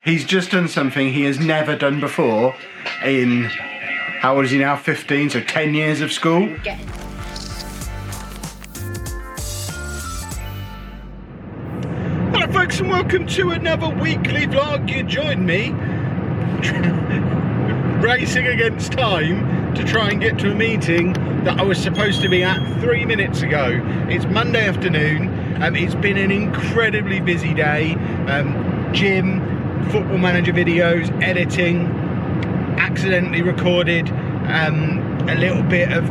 He's just done something he has never done before in, how old is he now, 15, so 10 years of school. Hello folks and welcome to another weekly vlog. You join me racing against time to try and get to a meeting that I was supposed to be at 3 minutes ago. It's Monday afternoon. It's been an incredibly busy day. Gym, football manager videos, editing, accidentally recorded a little bit of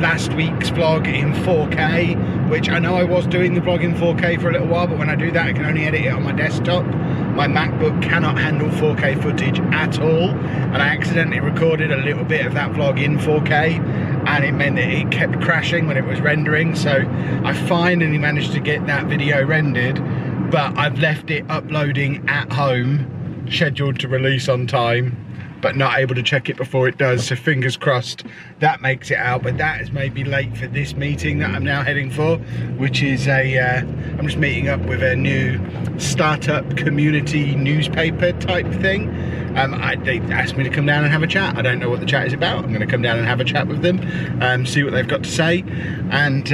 last week's vlog in 4K, which I know I was doing the vlog in 4K for a little while, but when I do that I can only edit it on my desktop. My MacBook cannot handle 4K footage at all, and I accidentally recorded a little bit of that vlog in 4K, and it meant that it kept crashing when it was rendering. So I finally managed to get that video rendered, but I've left it uploading at home, scheduled to release on time, but not able to check it before it does, so fingers crossed that makes it out. But that has made me late for this meeting that I'm now heading for, which is I'm just meeting up with a new startup community newspaper type thing. They asked me to come down and have a chat. I don't know what the chat is about. I'm going to come down and have a chat with them, see what they've got to say, and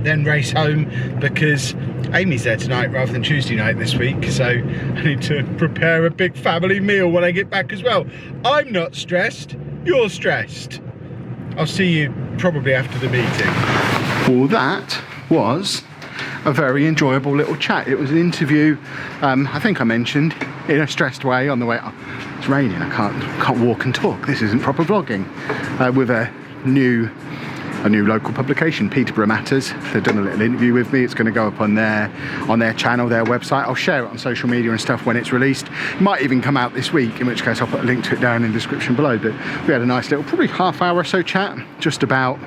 then race home, because Amy's there tonight rather than Tuesday night this week, so I need to prepare a big family meal when I get back as well. I'm not stressed, you're stressed. I'll see you probably after the meeting. Well, that was a very enjoyable little chat. It was an interview, I think I mentioned, in a stressed way on the way up. It's raining, I can't walk and talk. This isn't proper vlogging. With a new local publication, Peterborough Matters. They've done a little interview with me. It's going to go up on their channel, their website. I'll share it on social media and stuff when it's released. It might even come out this week, in which case I'll put a link to it down in the description below. But we had a nice little, probably half-hour or so chat, just about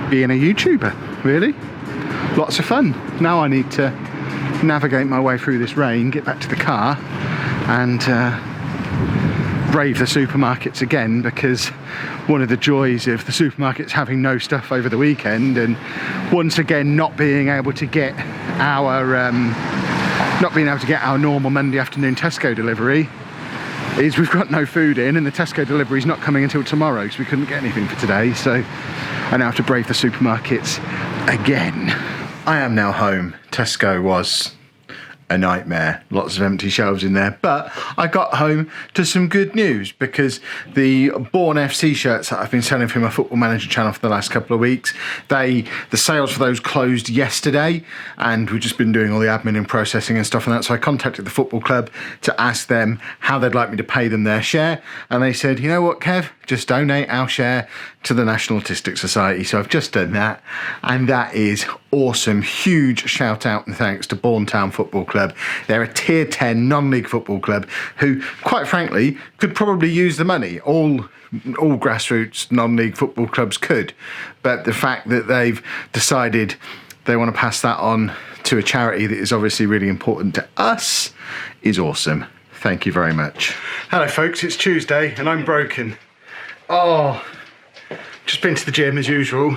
being a YouTuber, really. Lots of fun. Now I need to navigate my way through this rain, get back to the car, and brave the supermarkets again, because one of the joys of the supermarkets having no stuff over the weekend, and once again not being able to get our normal Monday afternoon Tesco delivery, is we've got no food in, and the Tesco delivery is not coming until tomorrow, so we couldn't get anything for today. So I now have to brave the supermarkets again. I am now home. Tesco was a nightmare, lots of empty shelves in there, but I got home to some good news, because the Bourne FC shirts that I've been selling through my football manager channel for the last couple of weeks, the sales for those closed yesterday, and we've just been doing all the admin and processing and stuff and that, so I contacted the football club to ask them how they'd like me to pay them their share, and they said, you know what, Kev, just donate our share to the National Autistic Society. So I've just done that, and that is awesome. Huge shout out and thanks to Bourne Town Football Club. They're a tier 10 non-league football club who, quite frankly, could probably use the money. All grassroots non-league football clubs could, but the fact that they've decided they want to pass that on to a charity that is obviously really important to us is awesome. Thank you very much. Hello folks, it's Tuesday and I'm broken. Oh, just been to the gym as usual.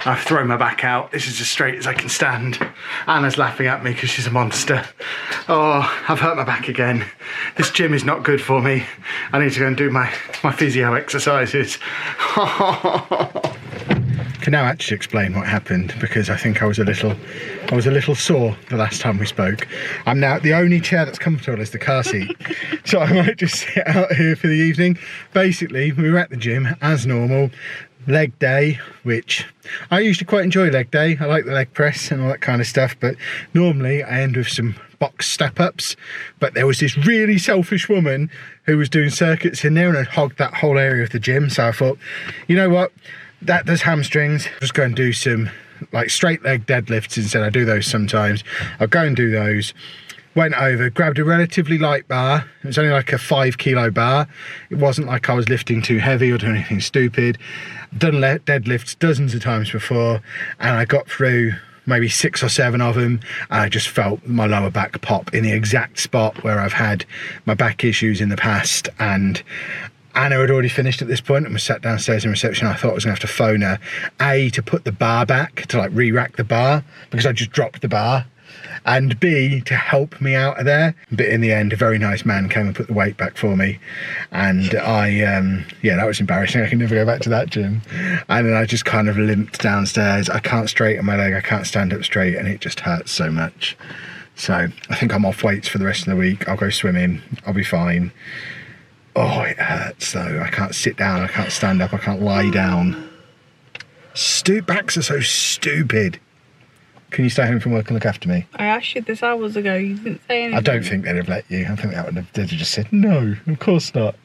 I've thrown my back out. This is as straight as I can stand. Anna's laughing at me because she's a monster. Oh, I've hurt my back again. This gym is not good for me. I need to go and do my physio exercises. Can now actually explain what happened, because I think I was a little sore the last time we spoke. I'm now, the only chair that's comfortable is the car seat, so I might just sit out here for the evening. Basically, we were at the gym as normal. Leg day, which I usually quite enjoy. Leg day, I like the leg press and all that kind of stuff, but normally I end with some box step-ups. But there was this really selfish woman who was doing circuits in there and had hogged that whole area of the gym, so I thought, you know what, that does hamstrings, I'll just go and do some like straight leg deadlifts instead. I do those sometimes. I'll go and do those. Went over, grabbed a relatively light bar. It was only like a 5 kilo bar. It wasn't like I was lifting too heavy or doing anything stupid. Done deadlifts dozens of times before, and I got through maybe 6 or 7 of them, and I just felt my lower back pop in the exact spot where I've had my back issues in the past. And Anna had already finished at this point and was sat downstairs in reception. I thought I was going to have to phone her, to put the bar back, to like re-rack the bar, because I just dropped the bar. and B, to help me out of there. But in the end, a very nice man came and put the weight back for me, and yeah, that was embarrassing. I can never go back to that gym. And then I just kind of limped downstairs. I can't straighten my leg, I can't stand up straight, and it just hurts so much. So I think I'm off weights for the rest of the week. I'll go swimming, I'll be fine. Oh, it hurts though. I can't sit down, I can't stand up, I can't lie down. Backs are so stupid. Can you stay home from work and look after me? I asked you this hours ago, you didn't say anything. I don't think they'd have let you. I think they'd have just said, no, of course not.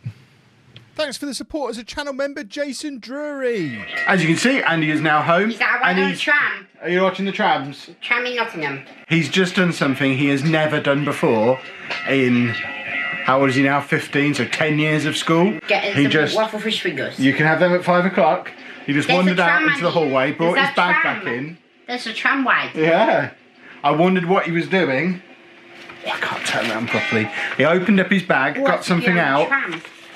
Thanks for the support as a channel member, Jason Drury. As you can see, Andy is now home. He's out on the tram. Are you watching the trams? Tram in Nottingham. He's just done something he has never done before in, how old is he now? 15, so 10 years of school. Getting some waffle fish fingers. You can have them at 5 o'clock. He just wandered out into the hallway, brought his bag back in. There's a tramway. Yeah. I wondered what he was doing. I can't turn around properly. He opened up his bag, got something out,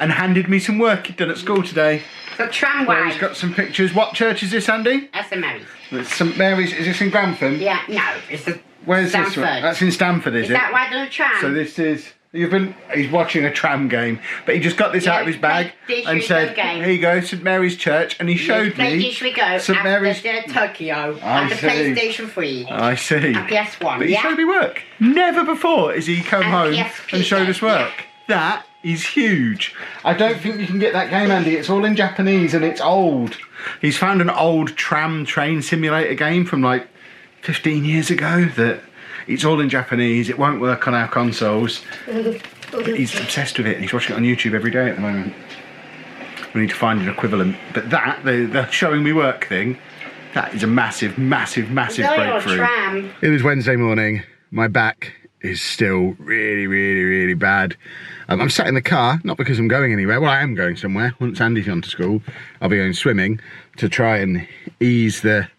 and handed me some work he'd done at school today. The tramway. Well, he's got some pictures. What church is this, Andy? That's St Mary's. It's St Mary's. Is this in Grantham? Yeah, no, it's the Where's Stamford. this one? That's in Stamford, is it? Is that why there's a tram? So this is... He's watching a tram game, but he just got this out of his bag and said, here you go, St Mary's Church, and he showed me St Mary's... Tokyo and the PlayStation 3. I see. And PS1, But he showed me work. Never before has he come home and showed us work. That is huge. I don't think you can get that game, Andy. It's all in Japanese and it's old. He's found an old tram train simulator game from like 15 years ago that... It's all in Japanese, it won't work on our consoles. But he's obsessed with it and he's watching it on YouTube every day at the moment. We need to find an equivalent. But that, the showing me work thing, that is a massive, massive, massive breakthrough. Tram. It is Wednesday morning. My back is still really, really, really bad. I'm sat in the car, not because I'm going anywhere. Well, I am going somewhere. Once Andy's gone to school, I'll be going swimming to try and ease the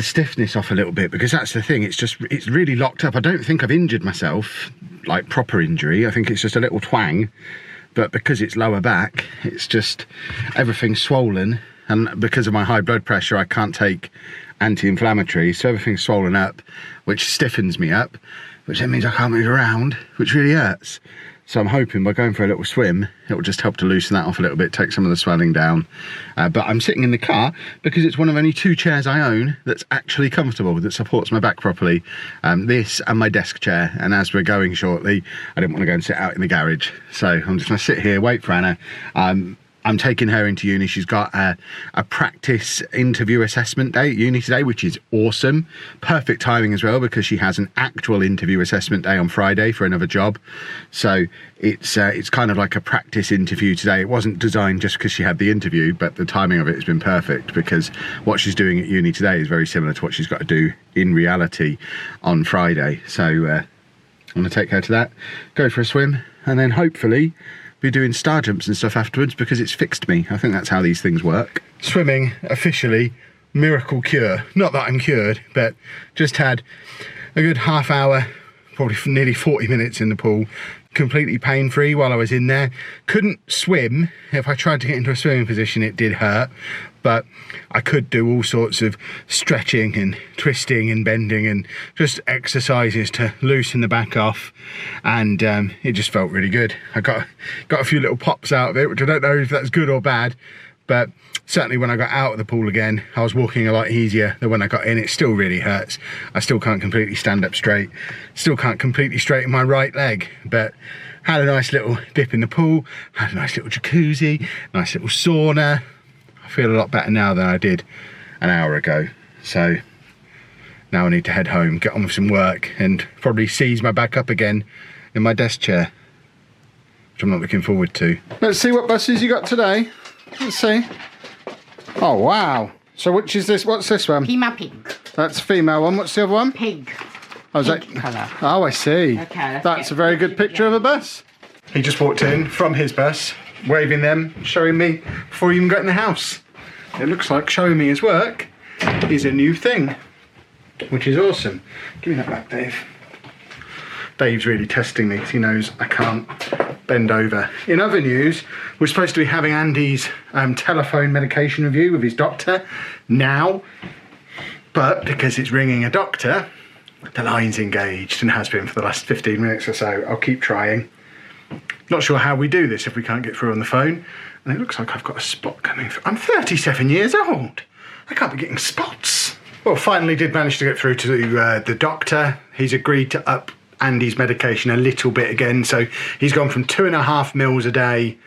stiffness off a little bit, because that's the thing, it's really locked up. I don't think I've injured myself, like proper injury. I think it's just a little twang, but because it's lower back, it's just everything's swollen, and because of my high blood pressure I can't take anti-inflammatory, so everything's swollen up, which stiffens me up, which then means I can't move around, which really hurts. So I'm hoping by going for a little swim, it will just help to loosen that off a little bit, take some of the swelling down. But I'm sitting in the car because it's one of only 2 chairs I own that's actually comfortable, that supports my back properly. This and my desk chair. And as we're going shortly, I didn't want to go and sit out in the garage. So I'm just going to sit here, wait for Anna. I'm taking her into uni. She's got a practice interview assessment day at uni today, which is awesome. Perfect timing as well, because she has an actual interview assessment day on Friday for another job. So it's kind of like a practice interview today. It wasn't designed just because she had the interview, but the timing of it has been perfect, because what she's doing at uni today is very similar to what she's got to do in reality on Friday. So I'm going to take her to that, go for a swim, and then hopefully be doing star jumps and stuff afterwards, because it's fixed me. I think that's how these things work. Swimming, officially, miracle cure. Not that I'm cured, but just had a good half hour, probably nearly 40 minutes in the pool, completely pain-free while I was in there. Couldn't swim. If I tried to get into a swimming position, it did hurt, but I could do all sorts of stretching and twisting and bending and just exercises to loosen the back off, and it just felt really good. I got a few little pops out of it, which I don't know if that's good or bad, but certainly when I got out of the pool again, I was walking a lot easier than when I got in. It still really hurts. I still can't completely stand up straight, still can't completely straighten my right leg, but had a nice little dip in the pool, had a nice little jacuzzi, nice little sauna. I feel a lot better now than I did an hour ago. So now I need to head home, get on with some work, and probably seize my back up again in my desk chair, which I'm not looking forward to. Let's see what buses you got today. Let's see. Oh wow. So which is this? What's this one? Female pig. That's the female one. What's the other one? Pig. Oh, is that colour? Oh, I see. Okay, that's a very good picture of a bus. He just walked in from his bus, waving them, showing me before he even got in the house. It looks like showing me his work is a new thing, which is awesome. Give me that back, Dave. Dave's really testing me because he knows I can't bend over. In other news, we're supposed to be having Andy's telephone medication review with his doctor now, but because it's ringing a doctor, the line's engaged and has been for the last 15 minutes or so. I'll keep trying. Not sure how we do this if we can't get through on the phone. And it looks like I've got a spot coming through. I'm 37 years old. I can't be getting spots. Well, finally did manage to get through to the doctor. He's agreed to up Andy's medication a little bit again. So he's gone from 2.5 mils a day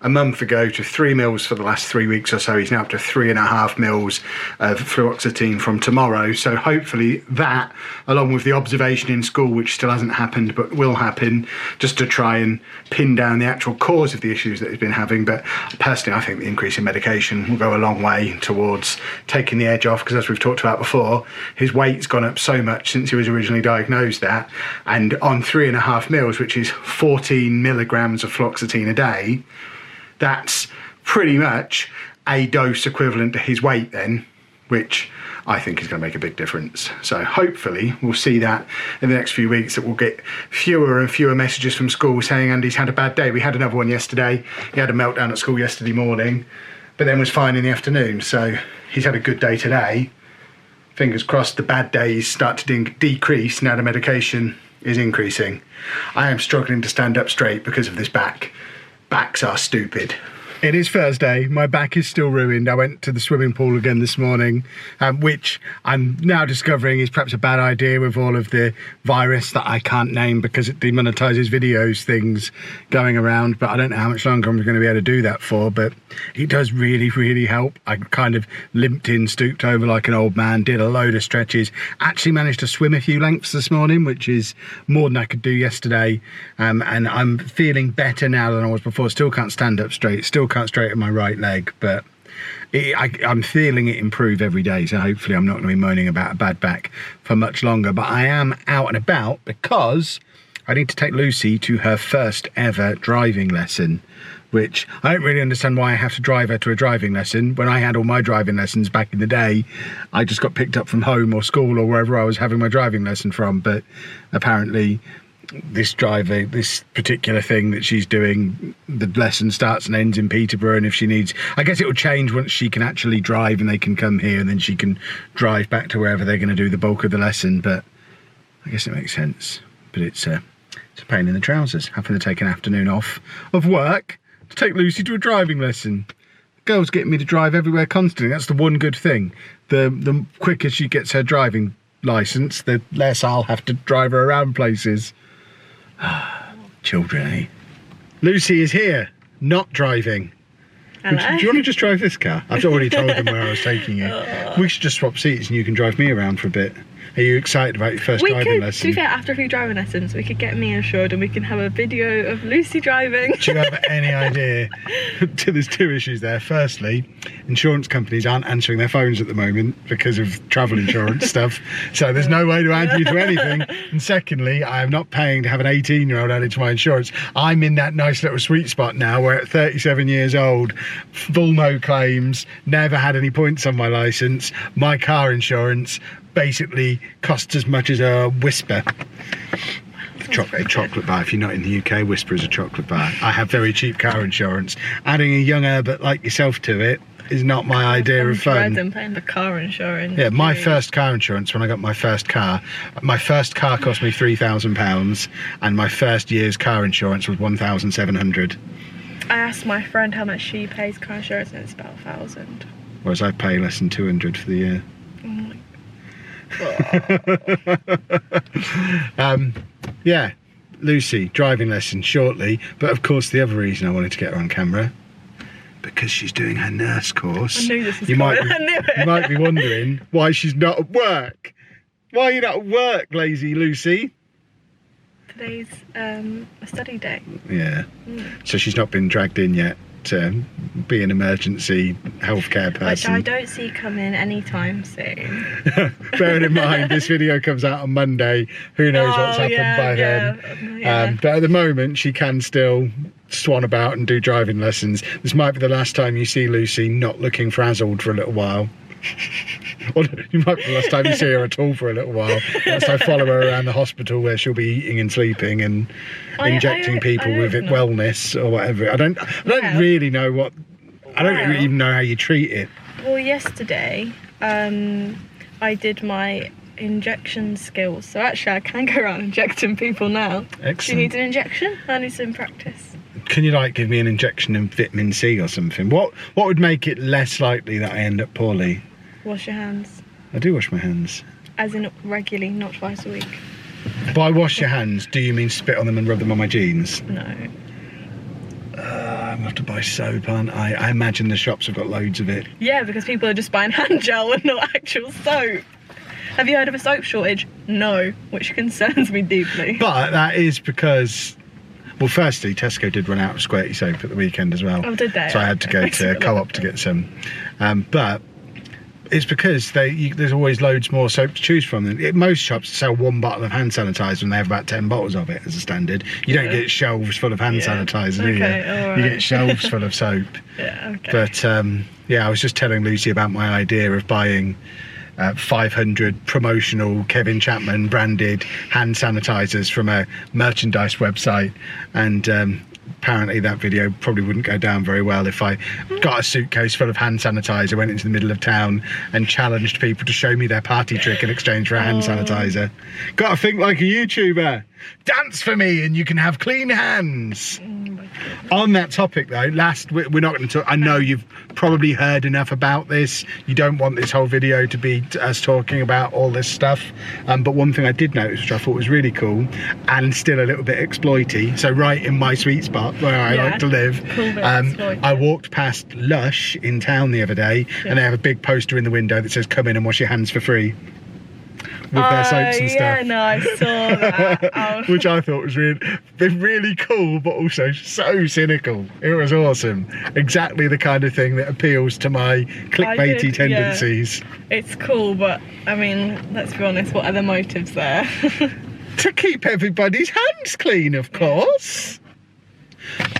a month ago to 3 mils for the last 3 weeks or so. He's now up to 3.5 mils of fluoxetine from tomorrow. So hopefully that, along with the observation in school, which still hasn't happened but will happen, just to try and pin down the actual cause of the issues that he's been having. But personally, I think the increase in medication will go a long way towards taking the edge off, because as we've talked about before, his weight's gone up so much since he was originally diagnosed at, and on 3.5 mils, which is 14 milligrams of fluoxetine a day, that's pretty much a dose equivalent to his weight then, which I think is going to make a big difference. So hopefully we'll see that in the next few weeks, that we'll get fewer and fewer messages from school saying Andy's had a bad day. We had another one yesterday. He had a meltdown at school yesterday morning, but then was fine in the afternoon. So he's had a good day today. Fingers crossed the bad days start to decrease now the medication is increasing. I am struggling to stand up straight because of this back. Backs are stupid. It is Thursday. My back is still ruined. I went to the swimming pool again this morning, which I'm now discovering is perhaps a bad idea with all of the virus that I can't name because it demonetises videos things going around. But I don't know how much longer I'm going to be able to do that for. But it does really, really help. I kind of limped in, stooped over like an old man, did a load of stretches. Actually managed to swim a few lengths this morning, which is more than I could do yesterday. And I'm feeling better now than I was before. Still can't stand up straight. Still can't straighten my right leg, but I'm feeling it improve every day, so hopefully I'm not going to be moaning about a bad back for much longer. But I am out and about because I need to take Lucy to her first ever driving lesson, which I don't really understand why I have to drive her to a driving lesson. When I had all my driving lessons back in the day, I just got picked up from home or school or wherever I was having my driving lesson from. But apparently this particular thing that she's doing, the lesson starts and ends in Peterborough, and if she needs, I guess it will change once she can actually drive and they can come here, and then she can drive back to wherever they're going to do the bulk of the lesson. But I guess it makes sense. But it's a pain in the trousers having to take an afternoon off of work to take Lucy to a driving lesson. The girl's getting me to drive everywhere constantly. That's the one good thing. The quicker she gets her driving licence, the less I'll have to drive her around places. Children, eh? Lucy is here, not driving. Hello? Do you want to just drive this car? I've already told them where I was taking you. We should just swap seats and you can drive me around for a bit. Are you excited about your first driving lesson? To be fair, after a few driving lessons, we could get me insured and we can have a video of Lucy driving. Do you have any idea? There's two issues there. Firstly, insurance companies aren't answering their phones at the moment because of travel insurance stuff. So there's no way to add you to anything. And secondly, I am not paying to have an 18-year-old added to my insurance. I'm in that nice little sweet spot now where at 37 years old, full no claims, never had any points on my licence, my car insurance basically costs as much as a Whisper. Chocolate bar. If you're not in the UK, Whisper is a chocolate bar. I have very cheap car insurance. Adding a young Herbert like yourself to it is not my idea of fun. I'm paying the car insurance. Yeah, my first car insurance, when I got my first car cost me £3,000, and my first year's car insurance was £1,700. I asked my friend how much she pays car insurance, and it's about 1,000. Whereas I pay less than 200 for the year. Yeah, Lucy, driving lesson shortly. But of course the other reason I wanted to get her on camera, because she's doing her nurse course. I knew this was you might be wondering why she's not at work. Why are you not at work, lazy Lucy? Today's a study day. Yeah. So she's not been dragged in yet to be an emergency healthcare person. Which I don't see coming anytime soon. Bearing in mind this video comes out on Monday, who knows what's happened by then. Yeah. But at the moment she can still swan about and do driving lessons. This might be the last time you see Lucy not looking frazzled for a little while. Or it might be the last time you see her at all for a little while. Unless I follow her around the hospital where she'll be eating and sleeping and injecting people with wellness or whatever. I don't really know what. I don't even know how you treat it. Well, yesterday I did my injection skills. So actually I can go around injecting people now. Excellent. Do you need an injection? I need some practice. Can you like give me an injection of vitamin C or something? What would make it less likely that I end up poorly? Wash your hands. I do wash my hands. As in regularly, not twice a week. By wash your hands, do you mean spit on them and rub them on my jeans? No. I'm gonna have to buy soap, aren't I? I imagine the shops have got loads of it. Yeah, because people are just buying hand gel and not actual soap. Have you heard of a soap shortage? No, which concerns me deeply. But that is because, well, firstly, Tesco did run out of squirty soap at the weekend as well. Oh, did they? So I had to go to Co-op to get some. But it's because there's always loads more soap to choose from. Most shops sell one bottle of hand sanitizer and they have about 10 bottles of it as a standard. You don't get shelves full of hand sanitizer, do you? Right. You get shelves full of soap. Yeah, okay. But yeah, I was just telling Lucy about my idea of buying 500 promotional Kevin Chapman branded hand sanitizers from a merchandise website, and apparently that video probably wouldn't go down very well if I got a suitcase full of hand sanitizer, went into the middle of town and challenged people to show me their party trick in exchange for a hand sanitizer. Gotta think like a YouTuber. Dance for me and you can have clean hands. On that topic though, we're not going to talk. I know you've probably heard enough about this. You don't want this whole video to be us talking about all this stuff. But one thing I did notice, which I thought was really cool and still a little bit exploity, so right in my sweet spot where I like to live. Cool, I walked past Lush in town the other day, and they have a big poster in the window that says "Come in and wash your hands for free." With their soaps and stuff. Yeah, no, I saw that. Which I thought was really cool, but also so cynical. It was awesome. Exactly the kind of thing that appeals to my clickbaity tendencies. Yeah. It's cool, but I mean, let's be honest, what are the motives there? To keep everybody's hands clean, of course.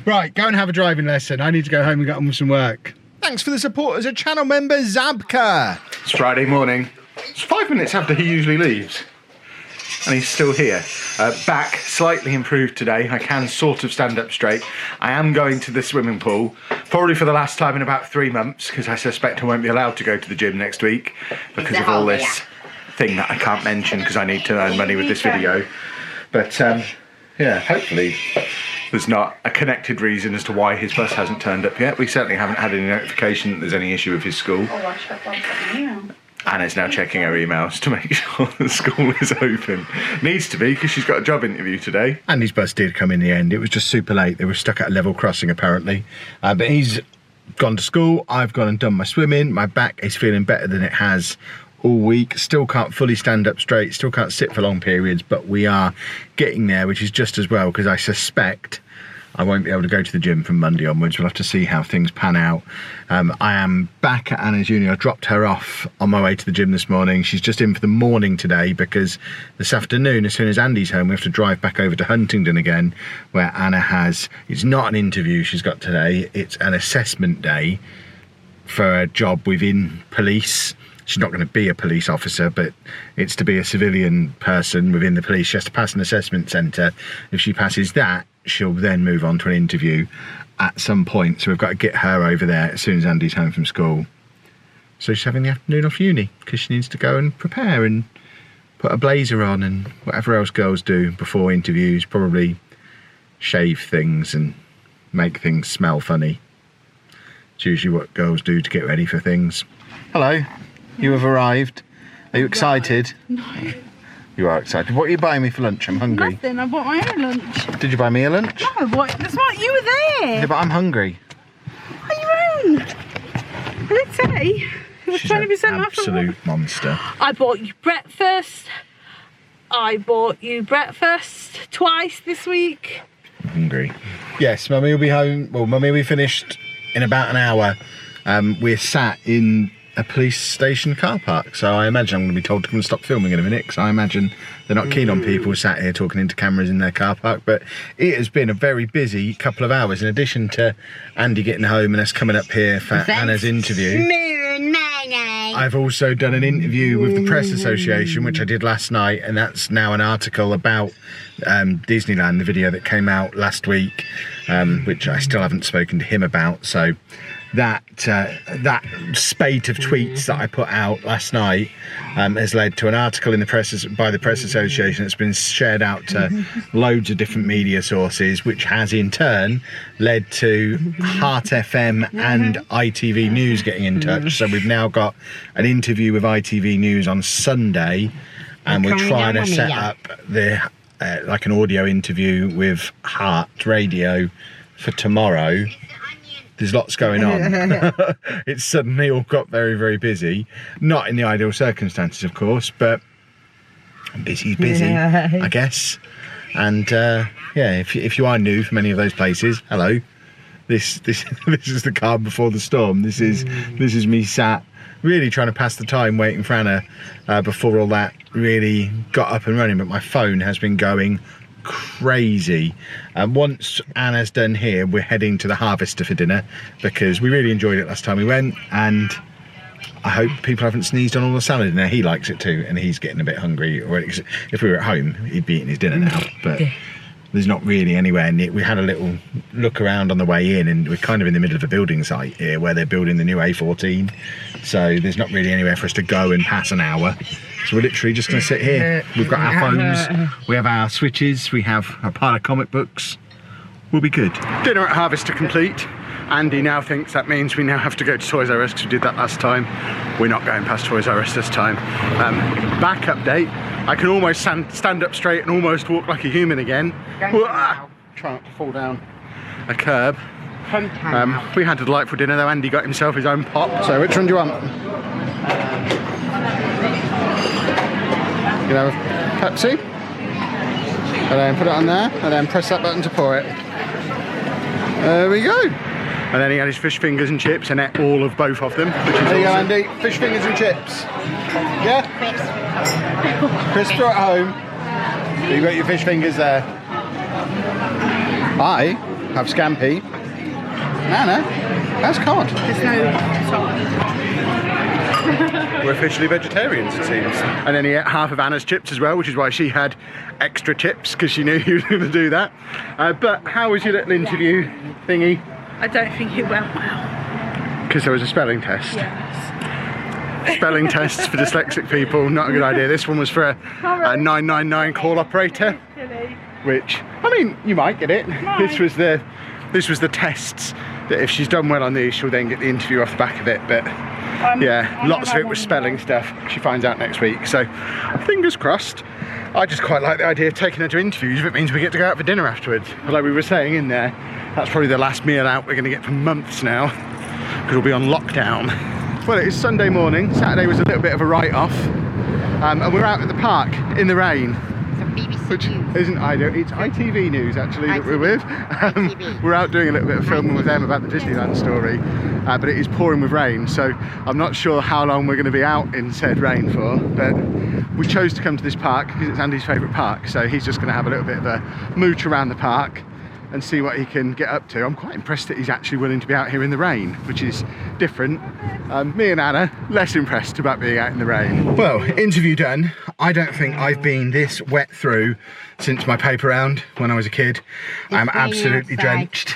Right, go and have a driving lesson. I need to go home and get on with some work. Thanks for the support as a channel member, Zabka. It's Friday morning. It's 5 minutes after he usually leaves, and he's still here. Back slightly improved today. I can sort of stand up straight. I am going to the swimming pool, probably for the last time in about 3 months, because I suspect I won't be allowed to go to the gym next week because of all this thing that I can't mention because I need to earn money with this video. But yeah, hopefully there's not a connected reason as to why his bus hasn't turned up yet. We certainly haven't had any notification that there's any issue with his school. Anna's now checking her emails to make sure the school is open. Needs to be, because she's got a job interview today. Andy's bus did come in the end. It was just super late. They were stuck at a level crossing, apparently. But he's gone to school. I've gone and done my swimming. My back is feeling better than it has all week. Still can't fully stand up straight. Still can't sit for long periods. But we are getting there, which is just as well, because I suspect I won't be able to go to the gym from Monday onwards. We'll have to see how things pan out. I am back at Anna's uni. I dropped her off on my way to the gym this morning. She's just in for the morning today because this afternoon, as soon as Andy's home, we have to drive back over to Huntingdon again, where Anna has, it's not an interview she's got today, it's an assessment day for a job within police. She's not going to be a police officer, but it's to be a civilian person within the police. She has to pass an assessment centre. If she passes that, she'll then move on to an interview at some point. So we've got to get her over there as soon as Andy's home from school. So she's having the afternoon off uni because she needs to go and prepare and put a blazer on and whatever else girls do before interviews. Probably shave things and make things smell funny. It's usually what girls do to get ready for things. Hello, you have arrived. Are you excited? No. You are excited. What are you buying me for lunch? I'm hungry. Nothing, I bought my own lunch. Did you buy me a lunch? No, that's what, you were there. Yeah, but I'm hungry. Buy your own. Did it say? It was 20% off. Absolute monster. I bought you breakfast. I bought you breakfast twice this week. I'm hungry. Yes, Mummy will be home. Well, Mummy will be finished in about an hour. We're sat in a police station car park, so I imagine I'm going to be told to come and stop filming in a minute, because I imagine they're not keen on people sat here talking into cameras in their car park. But it has been a very busy couple of hours. In addition to Andy getting home and us coming up here for Anna's interview, I've also done an interview with the Press Association, which I did last night, and that's now an article about Disneyland, the video that came out last week, which I still haven't spoken to him about. So that spate of tweets that I put out last night has led to an article in the press by the Press Association that's been shared out to loads of different media sources, which has in turn led to Heart FM and ITV News getting in touch. So we've now got an interview with ITV News on Sunday, and we're trying to set up the like an audio interview with Heart Radio for tomorrow. There's lots going on. It's suddenly all got very, very busy. Not in the ideal circumstances, of course, but busy's busy, I guess. And yeah, if you are new from any of those places, hello. This is the calm before the storm. This is me sat really trying to pass the time waiting for Anna before all that really got up and running. But my phone has been going crazy. Once Anna's done here, we're heading to the Harvester for dinner because we really enjoyed it last time we went, and I hope people haven't sneezed on all the salad in there. He likes it too, and he's getting a bit hungry. Or if we were at home, he'd be eating his dinner now, but there's not really anywhere near. We had a little look around on the way in, and we're kind of in the middle of a building site here where they're building the new A14, so there's not really anywhere for us to go and pass an hour. So we're literally just going to sit here. We've got our phones, we have our switches, we have a pile of comic books. We'll be good. Dinner at Harvester complete. Andy now thinks that means we now have to go to Toys R Us because we did that last time. We're not going past Toys R Us this time. Back update. I can almost stand up straight and almost walk like a human again. Try not to fall down a curb. We had a delightful dinner though. Andy got himself his own pop. So which one do you want? You can have a Pepsi, and then put it on there, and then press that button to pour it. There we go. And then he had his fish fingers and chips, and ate all of both of them. There you go, Andy. Fish fingers and chips. Yeah? Crisps are at home. You've got your fish fingers there. I have scampi. Nana has cod. There's no salt. We're officially vegetarians, it seems. And then he ate half of Anna's chips as well, which is why she had extra chips, because she knew he was going to do that. But how was your little interview thingy? I don't think it went well. Because there was a spelling test. Yes. Spelling tests for dyslexic people, not a good idea. This one was for a 999 call operator, which, I mean, you might get it. No. This was the tests that if she's done well on these, she'll then get the interview off the back of it. But yeah, lots of it was spelling stuff. She finds out next week, so fingers crossed. I just quite like the idea of taking her to interviews if it means we get to go out for dinner afterwards. Although we were saying in there, that's probably the last meal out we're going to get for months now, because we'll be on lockdown. Well, it is Sunday morning. Saturday was a little bit of a write-off, and we're out at the park in the rain. Which isn't ideal. It's ITV News actually that we're with. We're out doing a little bit of filming with them about the Disneyland story, but it is pouring with rain, so I'm not sure how long we're going to be out in said rain for, but we chose to come to this park because it's Andy's favourite park, so he's just going to have a little bit of a mooch around the park and see what he can get up to. I'm quite impressed that he's actually willing to be out here in the rain, which is different. Me and Anna, less impressed about being out in the rain. Well, interview done. I don't think I've been this wet through since my paper round when I was a kid. I'm absolutely drenched.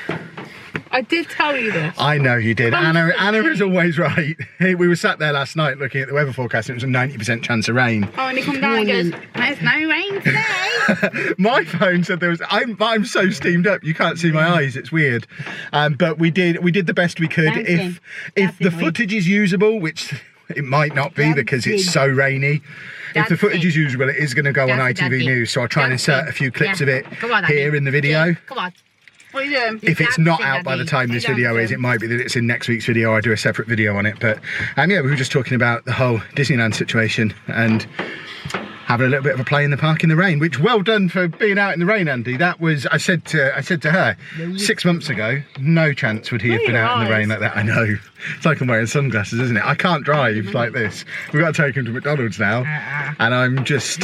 I did tell you this. I know you did. Anna is always right. We were sat there last night looking at the weather forecast and it was a 90% chance of rain. Oh, and he come down and goes, there's no rain today. My phone said there was. I'm so steamed up you can't see my eyes. It's weird. But we did the best we could. If the footage is usable, which it might not be because it's so rainy. If the footage is usable, it is going to go on ITV News. So I'll try and insert a few clips of it here in the video. Come on. What are you doing? If it's not out by the time this video is, it might be that it's in next week's video. I do a separate video on it. But yeah, we were just talking about the whole Disneyland situation and having a little bit of a play in the park in the rain, which well done for being out in the rain, Andy. That was, I said to her 6 months ago, no chance would he have been out in the rain like that. I know. It's like I'm wearing sunglasses, isn't it? I can't drive like this. We've got to take him to McDonald's now. And I'm just...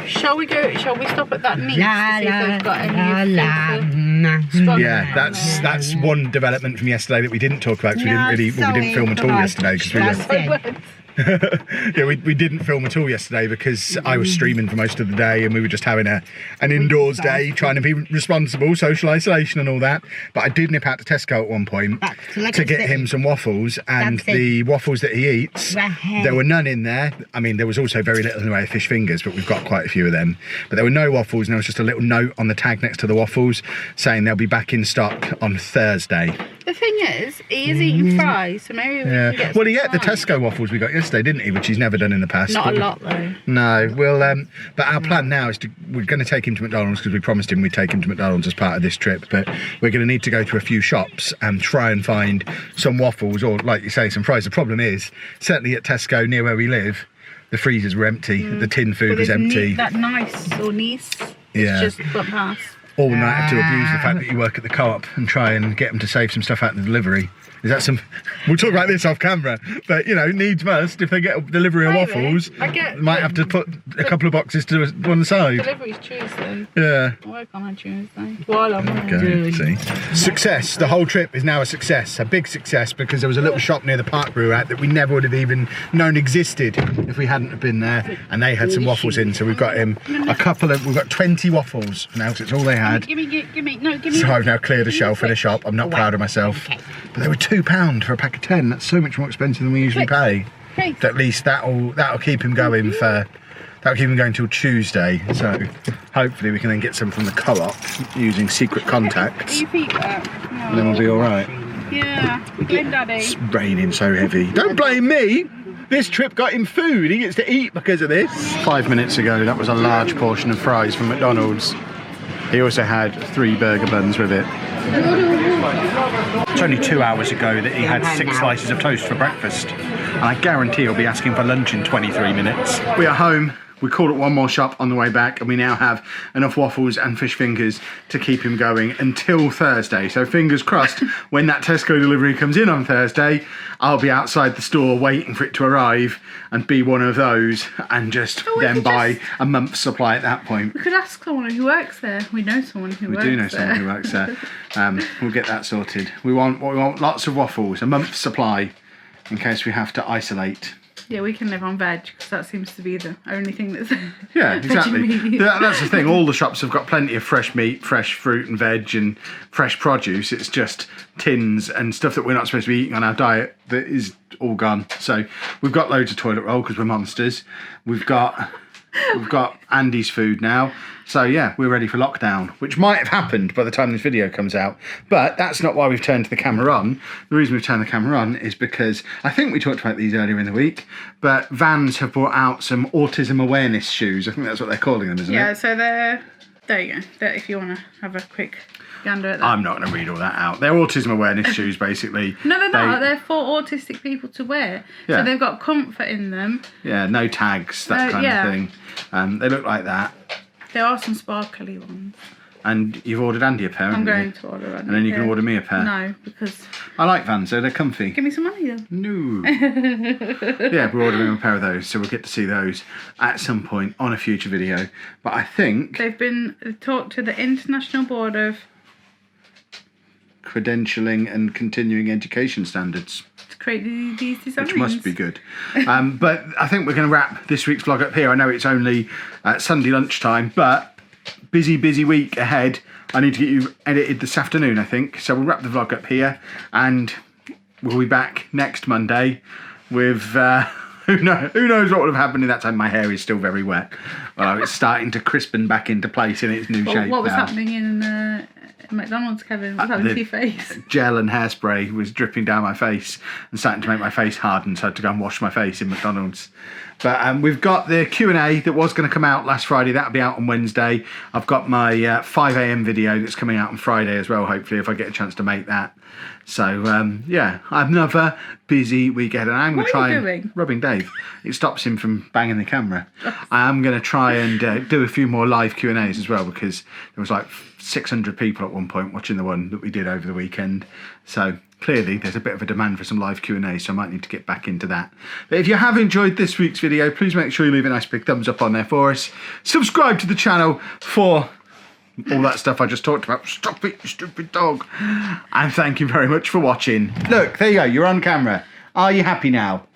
Shall we stop at that meet to see if they've got any Yeah, that's one development from yesterday that we didn't talk about because we didn't film at all yesterday because we were... Yeah, we didn't film at all yesterday because I was streaming for most of the day and we were just having an indoors day, trying to be responsible, social isolation and all that. But I did nip out to Tesco at one point to get him some waffles, and the waffles that he eats, there were none in there. I mean, there was also very little in the way of fish fingers, but we've got quite a few of them. But there were no waffles, and there was just a little note on the tag next to the waffles saying they'll be back in stock on Thursday. The thing is, he is eating fries, so maybe we can get Well, he ate the Tesco waffles we got yesterday, didn't he? Which he's never done in the past. Not a lot, though. No, we'll. But our plan now is we're going to take him to McDonald's because we promised him we'd take him to McDonald's as part of this trip. But we're going to need to go to a few shops and try and find some waffles or, like you say, some fries. The problem is, certainly at Tesco near where we live, the freezers were empty. The tin food was empty. That nice or niece. Yeah. It's just went past. Or we might have to abuse the fact that you work at the co-op and try and get them to save some stuff out of the delivery. Is that some... We'll talk about this off camera, but, you know, needs must. If they get a delivery of waffles, might have to put a couple of boxes to one side. Delivery's Tuesday. Yeah. I work on a Tuesday. While I'm Okay, see. Success. The whole trip is now a success. A big success, because there was a little shop near the park we were at that we never would have even known existed if we hadn't have been there. And they had some waffles in, so we've got him we've got 20 waffles now, because it's all they had. Give me. So I've now cleared a shelf in a shop. I'm not proud of myself. But they were £2 for a pack of 10. That's so much more expensive than we usually pay. But at least that'll keep him going till Tuesday. So hopefully we can then get some from the co-op using secret contacts. Your feet up. And then we'll be all right. Yeah, blame Daddy. It's raining so heavy. Don't blame me. This trip got him food. He gets to eat because of this. 5 minutes ago, that was a large portion of fries from McDonald's. He also had 3 burger buns with it. It's only 2 hours ago that he had 6 slices of toast for breakfast. And I guarantee he'll be asking for lunch in 23 minutes. We are home. We called at one more shop on the way back, and we now have enough waffles and fish fingers to keep him going until Thursday. So fingers crossed, when that Tesco delivery comes in on Thursday, I'll be outside the store waiting for it to arrive and be one of those, and just then buy a month's supply at that point. We could ask someone who works there. We know someone who works there. We do know someone who works there. We'll get that sorted. We want lots of waffles, a month's supply, in case we have to isolate. Yeah, we can live on veg, because that seems to be the only thing that's... Yeah, exactly. That's the thing. All the shops have got plenty of fresh meat, fresh fruit and veg and fresh produce. It's just tins and stuff that we're not supposed to be eating on our diet that is all gone. So we've got loads of toilet roll because we're monsters. We've got Andy's food now. So yeah, we're ready for lockdown, which might have happened by the time this video comes out. But that's not why we've turned the camera on. The reason we've turned the camera on is because I think we talked about these earlier in the week, but Vans have brought out some autism awareness shoes. I think that's what they're calling them, isn't it? Yeah, so there you go. If you want to have a quick gander at that. I'm not going to read all that out. They're autism awareness shoes, basically. No, they're not. They're for autistic people to wear. Yeah. So they've got comfort in them. Yeah, no tags, that kind of thing. They look like that. There are some sparkly ones. And you've ordered Andy a pair, haven't you? I'm going to order Andy. And then you can order me a pair. No, because... I like Vans, though. They're comfy. Give me some money, then. No. Yeah, we're ordering a pair of those, so we'll get to see those at some point on a future video. But I think... They've been talked to the International Board of... Credentialing and Continuing Education Standards. To create these designs. Which must be good. But I think we're going to wrap this week's vlog up here. I know it's only Sunday lunchtime, but busy week ahead. I need to get you edited this afternoon, I think. So we'll wrap the vlog up here, and we'll be back next Monday with... Who knows what would have happened in that time. My hair is still very wet. Well, it's starting to crispen back into place in its new shape. What was happening in McDonald's, Kevin? What's happening to your face? Gel and hairspray was dripping down my face and starting to make my face harden, so I had to go and wash my face in McDonald's. But we've got the Q&A that was going to come out last Friday. That'll be out on Wednesday. I've got my 5 a.m. video that's coming out on Friday as well, hopefully, if I get a chance to make that. So, yeah, another busy week ahead. And I'm going to try rubbing Dave. It stops him from banging the camera. I'm going to try and do a few more live Q&As as well, because there was like 600 people at one point watching the one that we did over the weekend. So clearly there's a bit of a demand for some live Q&A, so I might need to get back into that. But if you have enjoyed this week's video, please make sure you leave a nice big thumbs up on there for us. Subscribe to the channel for all that stuff I just talked about. Stop it, you stupid dog. And thank you very much for watching. Look, there you go, you're on camera. Are you happy now?